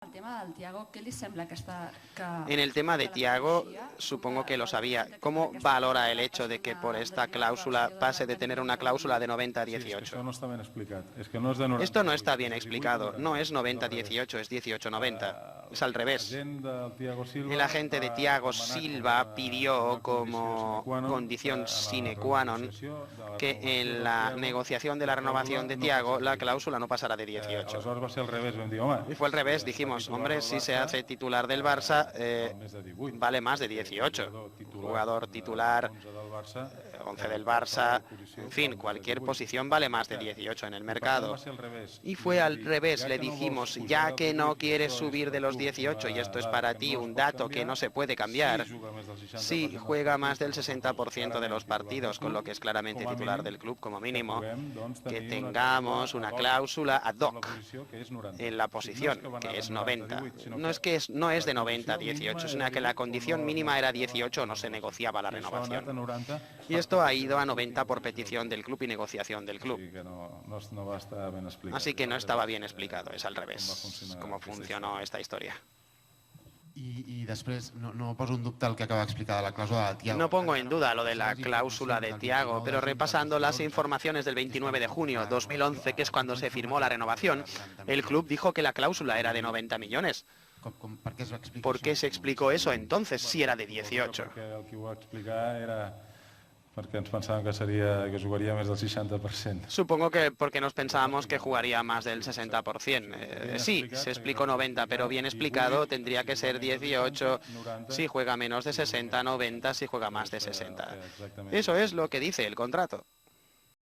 El tema del Thiago, ¿qué le sembla que está...? En el tema de Thiago, supongo que lo sabía. ¿Cómo valora el hecho de que por esta cláusula pase de tener una cláusula de 90 a 18? Esto no está bien explicado. No es 90-18, es 18-90. Es al revés. El agente de Thiago Silva pidió como condición sine qua non que en la negociación de la renovación de Thiago la cláusula no pasara de 18. Y fue al revés, dijimos, hombre, si se hace titular del Barça, vale más de 18. Jugador titular, 11 del Barça, en fin, cualquier posición vale más de 18 en el mercado. Y fue al revés, le dijimos, ya que no quieres subir de los 18, y esto es para ti un dato que no se puede cambiar, si juega más del 60% de los partidos, con lo que es claramente titular del club como mínimo, que tengamos una cláusula ad hoc en la posición, que es 90. No es de 90 a 18, sino que la condición mínima era 18, no se negociaba la renovación. Y esto ha ido a 90 por petición del club y negociación del club. Así que no estaba bien explicado, es al revés, cómo funcionó esta historia. Y después, no poso en dubte el que acaba d'explicar de la cláusula de Thiago. No pongo en duda lo de la cláusula de Thiago, pero repasando las informaciones del 29 de junio de 2011, que es cuando se firmó la renovación, el club dijo que la cláusula era de 90 millones. ¿Por qué se explicó eso entonces si era de 18? Perquè ens pensàvem que jugaria més del 60%. Supongo que porque nos pensábamos que jugaría más del 60%. Sí, se explicó 90, pero bien explicado tendría que ser 18 si juega menos de 60, 90 si juega más de 60. Eso es lo que dice el contrato.